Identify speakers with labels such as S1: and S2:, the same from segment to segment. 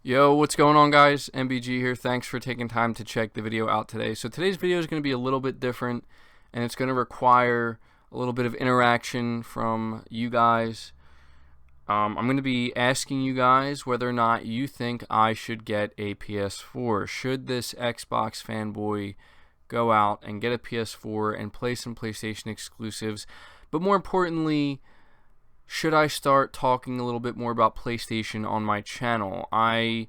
S1: Yo, what's going on, guys? MBG here. Thanks for taking time to check the video out today. So today's video is going to be a little bit different, and it's going to require a little bit of interaction from you guys. I'm going to be asking you guys whether or not you think I should get a PS4. Should this Xbox fanboy go out and get a PS4 and play some PlayStation exclusives? But more importantly, should I start talking a little bit more about PlayStation on my channel? I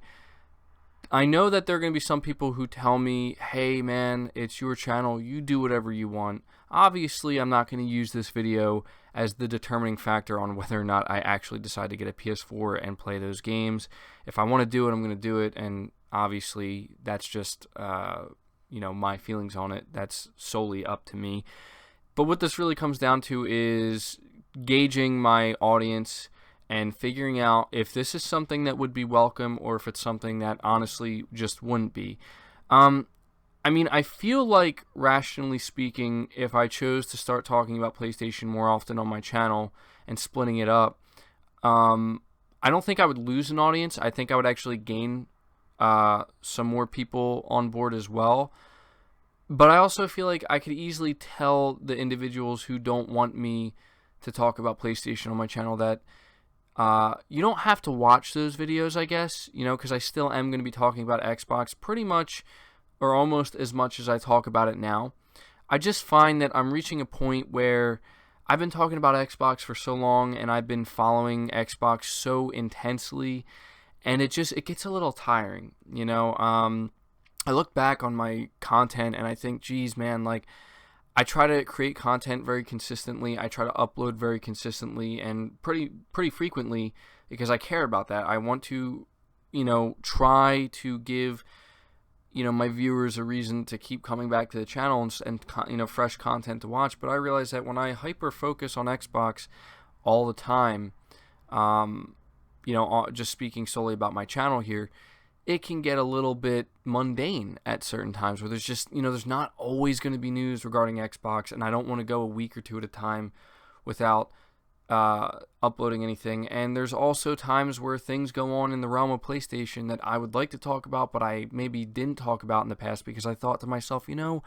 S1: know that there are going to be some people who tell me, hey man, it's your channel, you do whatever you want. Obviously, I'm not going to use this video as the determining factor on whether or not I actually decide to get a PS4 and play those games. If I want to do it, I'm going to do it, and obviously that's just my feelings on it. That's solely up to me. But what this really comes down to is gauging my audience and figuring out if this is something that would be welcome or if it's something that honestly just wouldn't be. I feel like, rationally speaking, if I chose to start talking about PlayStation more often on my channel and splitting it up, I don't think I would lose an audience. I think I would actually gain some more people on board as well. But I also feel like I could easily tell the individuals who don't want me to talk about PlayStation on my channel that you don't have to watch those videos, I guess, because I still am going to be talking about Xbox pretty much or almost as much as I talk about it now. I just find that I'm reaching a point where I've been talking about Xbox for so long and I've been following Xbox so intensely, and it gets a little tiring, I look back on my content and I think, geez, man, like, I try to create content very consistently. I try to upload very consistently and pretty frequently because I care about that. I want to, try to give, my viewers a reason to keep coming back to the channel and fresh content to watch. But I realize that when I hyper focus on Xbox all the time, just speaking solely about my channel here, it can get a little bit mundane at certain times where there's just, there's not always going to be news regarding Xbox, and I don't want to go a week or two at a time without uploading anything. And there's also times where things go on in the realm of PlayStation that I would like to talk about, but I maybe didn't talk about in the past because I thought to myself, I'm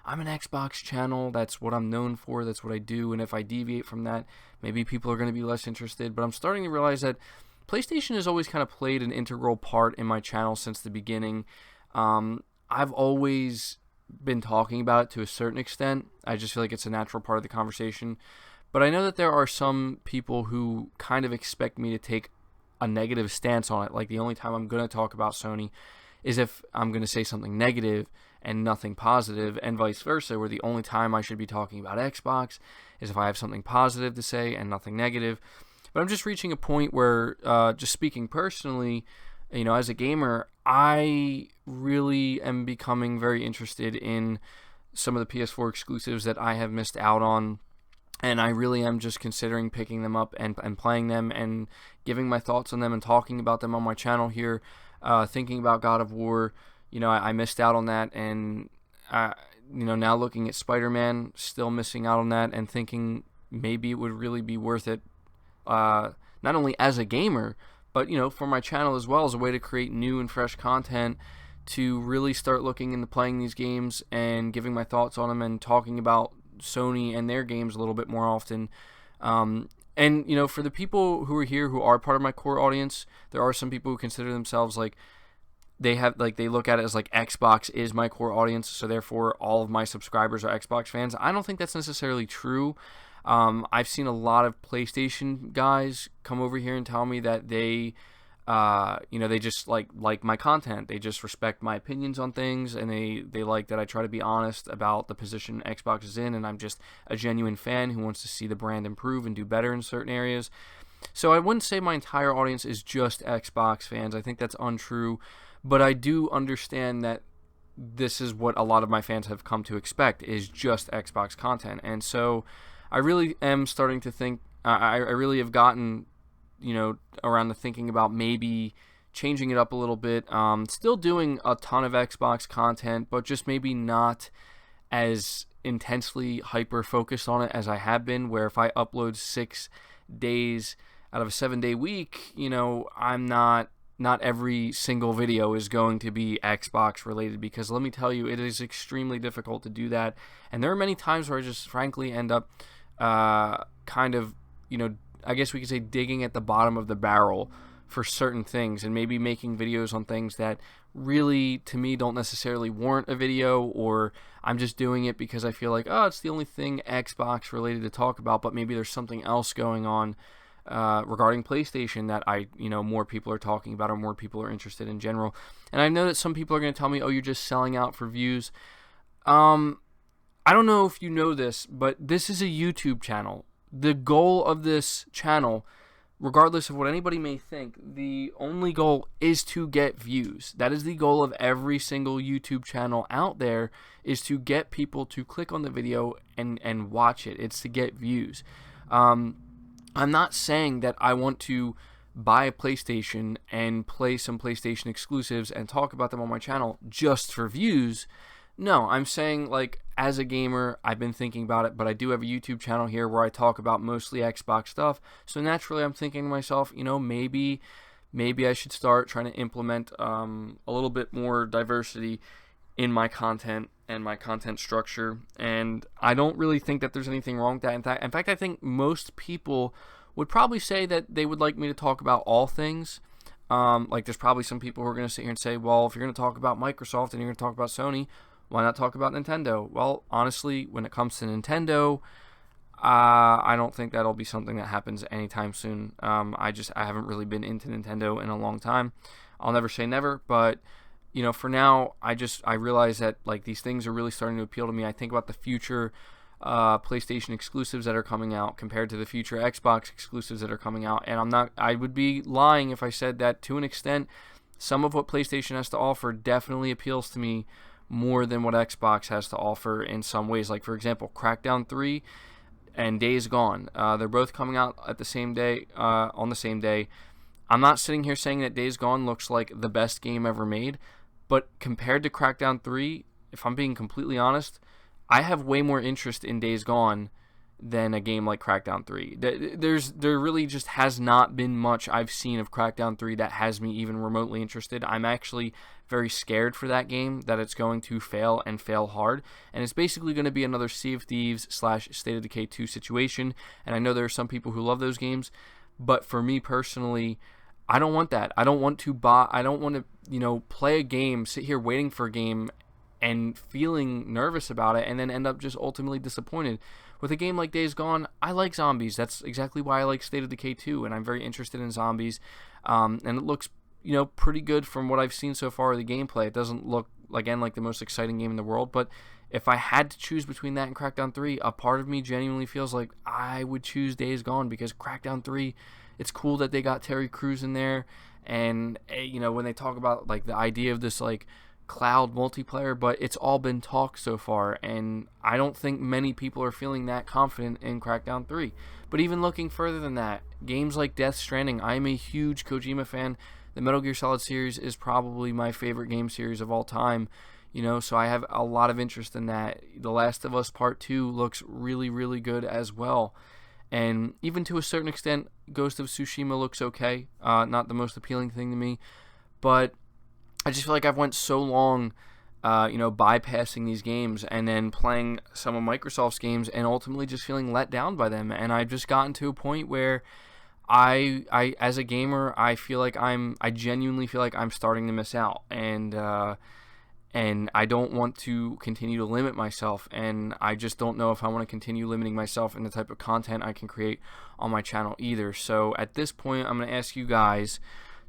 S1: an Xbox channel, that's what I'm known for, that's what I do, and if I deviate from that, maybe people are going to be less interested. But I'm starting to realize that PlayStation has always kind of played an integral part in my channel since the beginning. I've always been talking about it to a certain extent. I just feel like it's a natural part of the conversation. But I know that there are some people who kind of expect me to take a negative stance on it. Like, the only time I'm going to talk about Sony is if I'm going to say something negative and nothing positive, and vice versa, where the only time I should be talking about Xbox is if I have something positive to say and nothing negative. But I'm just reaching a point where, just speaking personally, as a gamer, I really am becoming very interested in some of the PS4 exclusives that I have missed out on. And I really am just considering picking them up and playing them and giving my thoughts on them and talking about them on my channel here. Thinking about God of War, I missed out on that. And, now looking at Spider-Man, still missing out on that and thinking maybe it would really be worth it. Not only as a gamer, but for my channel as well, as a way to create new and fresh content, to really start looking into playing these games and giving my thoughts on them and talking about Sony and their games a little bit more often. And for the people who are here who are part of my core audience, there are some people who consider themselves like they look at it as like Xbox is my core audience, so therefore all of my subscribers are Xbox fans. I don't think that's necessarily true. I've seen a lot of PlayStation guys come over here and tell me that they just like my content. They just respect my opinions on things, and they like that I try to be honest about the position Xbox is in, and I'm just a genuine fan who wants to see the brand improve and do better in certain areas. So I wouldn't say my entire audience is just Xbox fans. I think that's untrue, but I do understand that this is what a lot of my fans have come to expect, is just Xbox content. And so I really am starting to think, I really have gotten, around to thinking about maybe changing it up a little bit. Still doing a ton of Xbox content, but just maybe not as intensely hyper-focused on it as I have been, where if I upload 6 days out of a 7-day week, I'm not not every single video is going to be Xbox related, because let me tell you, it is extremely difficult to do that. And there are many times where I just frankly end up kind of, I guess we could say digging at the bottom of the barrel for certain things, and maybe making videos on things that really, to me, don't necessarily warrant a video, or I'm just doing it because I feel like, oh, it's the only thing Xbox related to talk about, but maybe there's something else going on regarding PlayStation that more people are talking about, or more people are interested in general. And I know that some people are going to tell me, oh, you're just selling out for views. I don't know if you know this, but this is a YouTube channel. The goal of this channel, regardless of what anybody may think, the only goal is to get views. That is the goal of every single YouTube channel out there, is to get people to click on the video and watch it. It's to get views. I'm not saying that I want to buy a PlayStation and play some PlayStation exclusives and talk about them on my channel just for views. No, I'm saying, like, as a gamer, I've been thinking about it, but I do have a YouTube channel here where I talk about mostly Xbox stuff. So naturally, I'm thinking to myself, maybe I should start trying to implement a little bit more diversity in my content and my content structure. And I don't really think that there's anything wrong with that. In fact, I think most people would probably say that they would like me to talk about all things. Like, there's probably some people who are going to sit here and say, well, if you're going to talk about Microsoft and you're going to talk about Sony, why not talk about Nintendo? Well, honestly, when it comes to Nintendo, I don't think that'll be something that happens anytime soon. I haven't really been into Nintendo in a long time. I'll never say never, but for now, I realize that, like, these things are really starting to appeal to me. I think about the future PlayStation exclusives that are coming out compared to the future Xbox exclusives that are coming out, and I would be lying if I said that, to an extent, some of what PlayStation has to offer definitely appeals to me more than what Xbox has to offer in some ways. Like, for example, Crackdown 3 and Days Gone. They're both coming out at the same day, on the same day. I'm not sitting here saying that Days Gone looks like the best game ever made, but compared to Crackdown 3, if I'm being completely honest, I have way more interest in Days Gone than a game like Crackdown 3. There really just has not been much I've seen of Crackdown 3 that has me even remotely interested. I'm actually very scared for that game, that it's going to fail and fail hard, and it's basically going to be another Sea of Thieves / State of Decay 2 situation. And I know there are some people who love those games, but for me personally, I don't want that. I don't want to play a game, sit here waiting for a game and feeling nervous about it, and then end up just ultimately disappointed. With a game like Days Gone, I like zombies. That's exactly why I like State of Decay 2, and I'm very interested in zombies. And it looks, pretty good from what I've seen so far of the gameplay. It doesn't look, again, like the most exciting game in the world, but if I had to choose between that and Crackdown 3, a part of me genuinely feels like I would choose Days Gone, because Crackdown 3, it's cool that they got Terry Crews in there, and, when they talk about, like, the idea of this, like, cloud multiplayer, but it's all been talk so far, and I don't think many people are feeling that confident in Crackdown 3. But even looking further than that, games like Death Stranding, I am a huge Kojima fan. The Metal Gear Solid series is probably my favorite game series of all time, so I have a lot of interest in that. The Last of Us Part 2 looks really, really good as well. And even to a certain extent, Ghost of Tsushima looks okay. Not the most appealing thing to me, but I just feel like I've went so long, bypassing these games and then playing some of Microsoft's games and ultimately just feeling let down by them. And I've just gotten to a point where I as a gamer, I genuinely feel like I'm starting to miss out. And I don't want to continue to limit myself. And I just don't know if I want to continue limiting myself in the type of content I can create on my channel either. So at this point, I'm going to ask you guys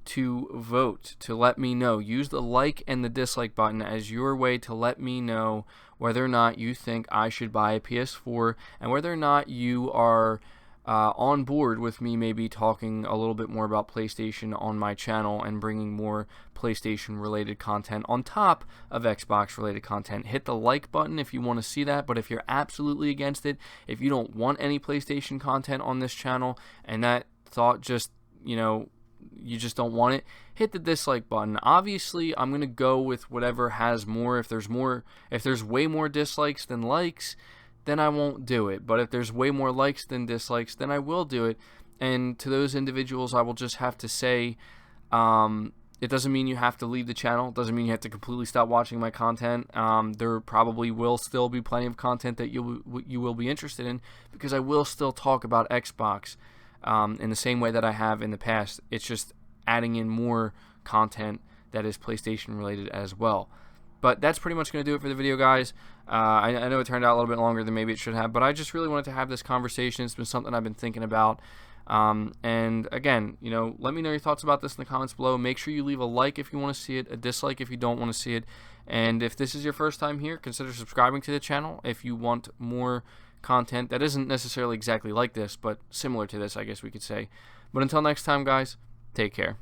S1: to vote, to let me know. Use the like and the dislike button as your way to let me know whether or not you think I should buy a PS4, and whether or not you are on board with me maybe talking a little bit more about PlayStation on my channel and bringing more PlayStation related content on top of Xbox related content. Hit the like button if you want to see that, but if you're absolutely against it, if you don't want any PlayStation content on this channel, and that thought just, you just don't want it, hit the dislike button. Obviously, I'm going to go with whatever has more. If there's way more dislikes than likes, then I won't do it. But if there's way more likes than dislikes, then I will do it. And to those individuals, I will just have to say, It doesn't mean you have to leave the channel. It doesn't mean you have to completely stop watching my content. There probably will still be plenty of content that you will be interested in, because I will still talk about Xbox in the same way that I have in the past. It's just adding in more content that is PlayStation related as well. But that's pretty much going to do it for the video, guys. I know it turned out a little bit longer than maybe it should have, but I just really wanted to have this conversation. It's been something I've been thinking about. And again, let me know your thoughts about this in the comments below. Make sure you leave a like if you want to see it, a dislike if you don't want to see it. And if this is your first time here, consider subscribing to the channel if you want more content that isn't necessarily exactly like this, but similar to this, I guess we could say. But until next time, guys, take care.